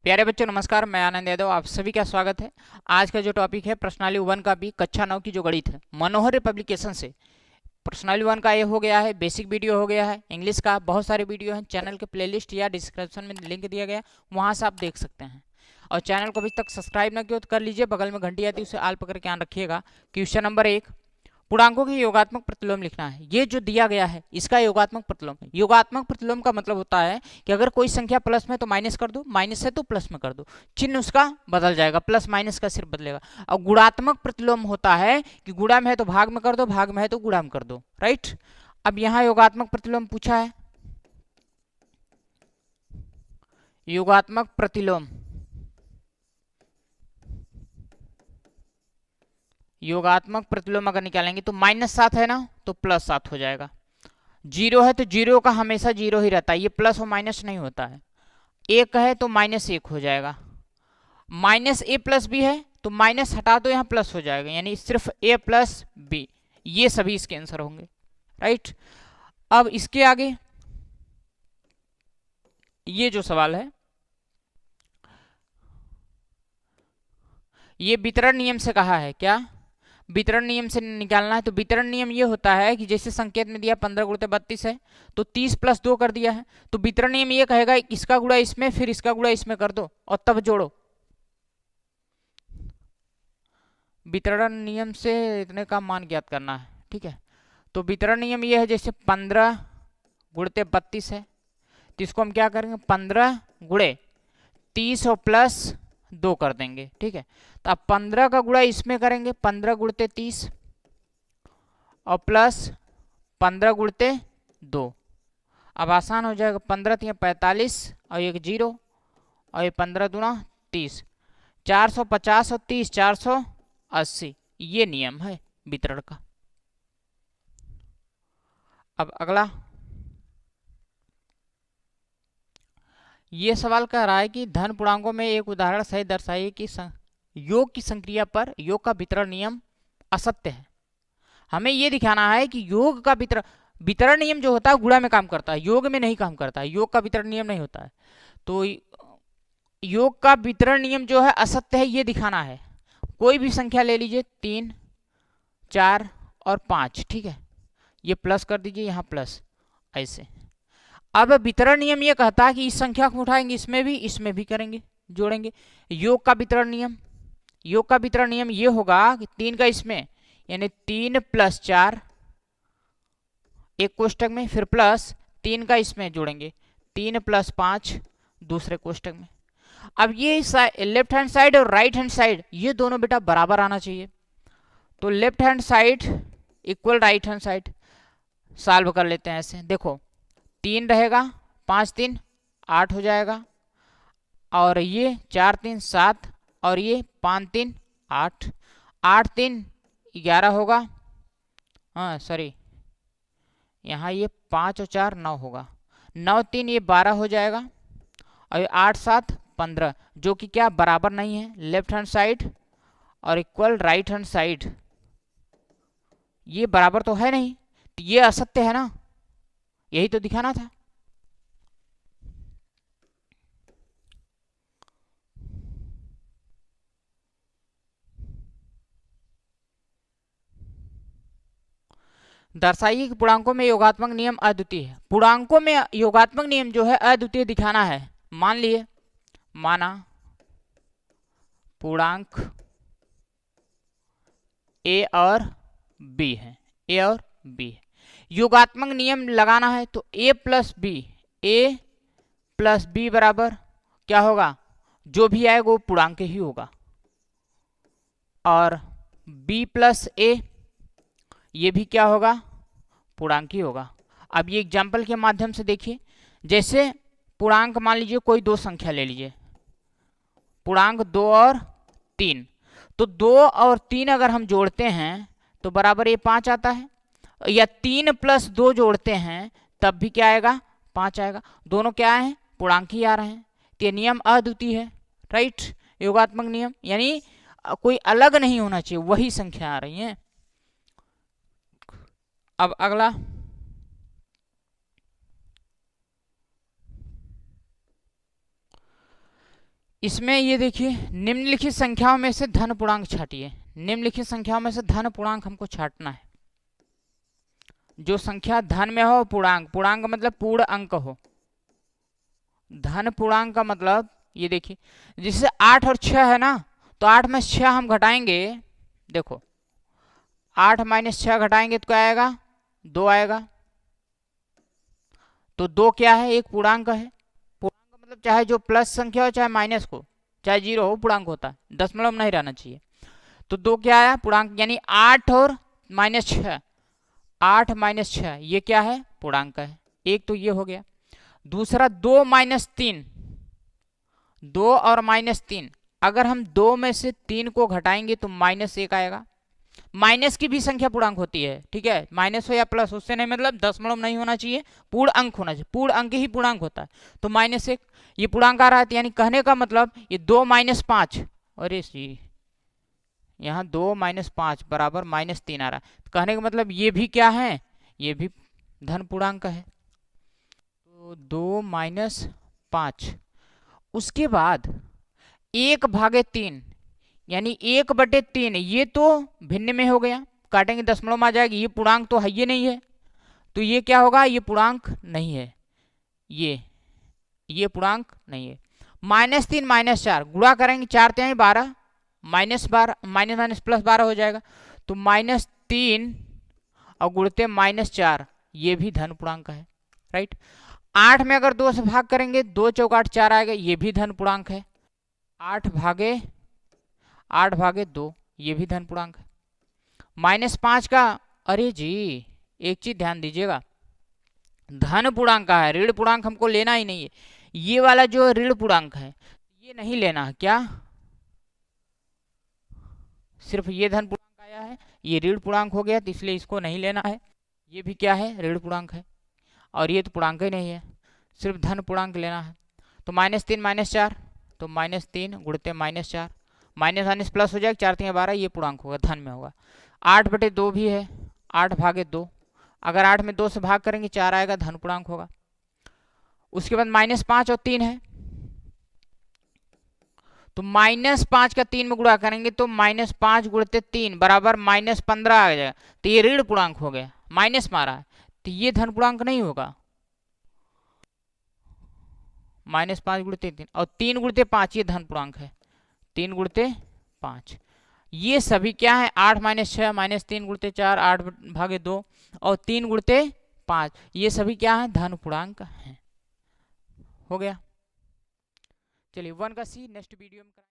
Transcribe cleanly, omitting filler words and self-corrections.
प्यारे बच्चों नमस्कार, मैं आनंद यादव आप सभी का स्वागत है। आज का जो टॉपिक है प्रश्नावली 1 का भी कक्षा 9 की जो गणित है मनोहर पब्लिकेशन से प्रश्नावली 1 का ये हो गया है, बेसिक वीडियो हो गया है। इंग्लिश का बहुत सारे वीडियो हैं, चैनल के प्लेलिस्ट या डिस्क्रिप्शन में लिंक दिया गया, वहां से आप देख सकते हैं। और चैनल को अभी तक सब्सक्राइब ना किया तो कर लीजिए, बगल में घंटी आती है उसे आल पकड़ के ध्यान रखिएगा। क्वेश्चन नंबर 1, पूर्णांकों की योगात्मक प्रतिलोम लिखना है। ये जो दिया गया है इसका योगात्मक प्रतिलोम है। योगात्मक प्रतिलोम का मतलब होता है कि अगर कोई संख्या प्लस में तो माइनस कर दो, माइनस है तो प्लस में कर दो, चिन्ह उसका बदल जाएगा, प्लस माइनस का सिर्फ बदलेगा। और गुणात्मक प्रतिलोम होता है कि गुणा में है तो भाग में कर दो, भाग में है तो गुणा में कर दो। राइट। अब यहाँ योगात्मक प्रतिलोम पूछा है। योगात्मक प्रतिलोम, योगात्मक प्रतिलोम अगर निकालेंगे तो -7 है ना तो +7 हो जाएगा। जीरो है तो जीरो का हमेशा जीरो ही रहता है, ये प्लस और माइनस नहीं होता है। एक है तो -1 हो जाएगा। -a+b है तो माइनस हटा दो, यहाँ प्लस हो जाएगा, यानी सिर्फ a+b। ये सभी इसके आंसर होंगे। राइट। अब इसके आगे ये जो सवाल है ये वितरण नियम से कहा है। क्या वितरण नियम से निकालना है? तो वितरण नियम ये होता है कि जैसे संकेत में दिया 15 गुणित 32 है तो 30 + 2 कर दिया है, तो वितरण नियम ये कहेगा इसका गुणा इसमें फिर इसका गुणा इसमें कर दो और तब जोड़ो। वितरण नियम से इतने का मान ज्ञात करना है। ठीक है, तो वितरण नियम ये है जैसे 15 गुणित 32 है तो इसको हम क्या करेंगे 15 गुणे 30 और +2 कर देंगे। ठीक है, तो अब 15 का गुणा इसमें करेंगे 15 गुणित 30 और +15 गुणित 2। अब आसान हो जाएगा, 15 × 45 और एक जीरो और ये 15 दूना 30, 450 और 30 480। ये नियम है वितरण का। अब अगला ये सवाल कह रहा है कि धन पूर्णांकों में एक उदाहरण सही दर्शाइए कि योग की संक्रिया पर योग का वितरण नियम असत्य है। हमें यह दिखाना है कि योग का वितरण वितरण नियम जो होता है गुणा में काम करता है, योग में नहीं काम करता है। योग का वितरण नियम नहीं होता है, तो योग का वितरण नियम जो है असत्य है, ये दिखाना है। कोई भी संख्या ले लीजिए 3 4 और 5। ठीक है, ये प्लस कर दीजिए, यहाँ प्लस ऐसे। अब वितरण नियम ये कहता है कि इस संख्या को उठाएंगे इसमें भी करेंगे, जोड़ेंगे। योग का वितरण नियम, योग का वितरण नियम ये होगा कि 3 का इसमें यानी 3 + 4 एक कोष्टक में, फिर +3 का इसमें जोड़ेंगे 3 + 5 दूसरे कोष्टक में। अब ये लेफ्ट हैंड साइड और राइट हैंड साइड ये दोनों बेटा बराबर आना चाहिए, तो left hand side equal right hand side solve कर लेते हैं ऐसे। देखो 3 रहेगा, 5 × 3 = 8 हो जाएगा, और ये 4 × 3 = 7 और ये 5 × 3 = 8, 8 × 3 = 11 होगा। हाँ सॉरी, यहाँ ये 5 और 4 9 होगा, 9 × 3 ये 12 हो जाएगा, और ये 8 × 7 = 15, जो कि क्या बराबर नहीं है लेफ्ट हैंड साइड और इक्वल राइट हैंड साइड, ये बराबर तो है नहीं, तो ये असत्य है ना, यही तो दिखाना था। दर्शाइए कि पूर्णांकों में योगात्मक नियम अद्वितीय है। पूर्णांकों में योगात्मक नियम जो है अद्वितीय दिखाना है। मान लिए, माना पूर्णांक ए और बी है, ए और बी है, योगात्मक नियम लगाना है तो a + b बराबर क्या होगा, जो भी आएगा वो पूर्णांक ही होगा, और b + a ये भी क्या होगा पूर्णांक ही होगा। अब ये एग्जाम्पल के माध्यम से देखिए, जैसे पूर्णांक मान लीजिए कोई दो संख्या ले लीजिए, पूर्णांक 2 और 3, तो 2 और 3 अगर हम जोड़ते हैं तो बराबर ये 5 आता है, या 3 + 2 जोड़ते हैं तब भी क्या आएगा 5 आएगा, दोनों क्या है पूर्णांक ही आ रहे हैं, तो ये नियम अद्वितीय है। राइट, योगात्मक नियम यानी कोई अलग नहीं होना चाहिए, वही संख्या आ रही है। अब अगला इसमें ये देखिए, निम्नलिखित संख्याओं में से धन पूर्णांक छाटिए। निम्नलिखित संख्याओं में से धन पूर्णांक हमको छाटना है। जो संख्या धन में हो पूर्णांक, पूर्णांक मतलब पूर्ण अंक हो। धन पूर्णांक का मतलब ये देखिए, जिससे 8 और 6 है ना, तो 8 में 6 हम घटाएंगे। देखो 8 माइनस 6 घटाएंगे तो क्या आएगा, 2 आएगा। तो 2 क्या है, एक पूर्णांक है। पूर्णांक मतलब चाहे जो प्लस संख्या हो चाहे माइनस को, चाहे जीरो हो, पूर्णांक होता है, दशमलव नहीं रहना चाहिए। तो 2 क्या आया, पूर्णांक, यानी 8 और माइनस 6, 8 माइनस 6 ये क्या है, पूर्णांक है। एक तो ये हो गया। दूसरा 2 माइनस 3, 2 और माइनस 3, अगर हम 2 में से 3 को घटाएंगे तो माइनस 1 आएगा। माइनस की भी संख्या पूर्णांक होती है, ठीक है, माइनस हो या प्लस, उससे नहीं मतलब, दशमलव नहीं होना चाहिए, पूर्ण अंक होना चाहिए, पूर्ण अंक ही पूर्णांक होता है। तो माइनस 1 ये पूर्णांक आ रहा है, यानी कहने का मतलब ये 2 माइनस 5, अरे जी यहाँ 2 माइनस 5 बराबर माइनस 3 आ रहा है। तो कहने का मतलब ये भी क्या है, ये भी धन पूर्णांक है। तो 2 माइनस 5, उसके बाद 1/3, यानी 1/3, ये तो भिन्न में हो गया, काटेंगे दशमलव में आ जाएगी, ये पूर्णांक तो है ये नहीं है, तो ये क्या होगा, ये पूर्णांक नहीं है, ये पूर्णांक नहीं है। -3 -4 गुणा करेंगे, 4 3 12, -12 माइनस प्लस 12 हो जाएगा। तो -3 और गुणते -4 ये भी धन पूर्णांक है, राइट। 8 में अगर 2 से भाग करेंगे, 2 चौक 8 4 आएगा, ये भी धन पूर्णांक है। 8/2 ये भी धन पूर्णांक है। -5 का, अरे जी एक चीज ध्यान दीजिएगा, धन पूर्णांक का है, ऋण पूर्णांक हमको लेना ही नहीं है। ये वाला जो ऋण पूर्णांक है ये नहीं लेना है, क्या सिर्फ ये धन पूर्णांक आया है, ये ऋण पूर्णांक हो गया, तो इसलिए इसको नहीं लेना है। ये भी क्या है, ऋण पूर्णांक है, और ये तो पूर्णांक ही नहीं है, सिर्फ धन पूर्णांक लेना है। तो -3 -4, तो -3 गुणते -4, माइनस माइनस प्लस हो जाएगा, 4 3 12, ये पूर्णांक होगा, धन में होगा। 8/2 भी है, 8/2, अगर 8 में 2 से भाग करेंगे 4 आएगा, धन पूर्णांक होगा। उसके बाद -5 और 3 है, तो -5 का 3 में गुणा करेंगे तो -5 गुणते 3 बराबर -15 आ जाएगा, तो ये ऋण पूर्णांक हो गया, माइनस मारा है, तो ये धन पूर्णांक नहीं होगा। -5 गुणते 3 और 3 गुणते 5 ये धन पूर्णांक है, 3 गुणते 5 ये सभी क्या है, 8 -6 -3 गुणते 4, 8/2 और 3 गुणते 5 ये सभी क्या है, धन पूर्णांक है। हो गया, चलिए 1 का सी नेक्स्ट वीडियो में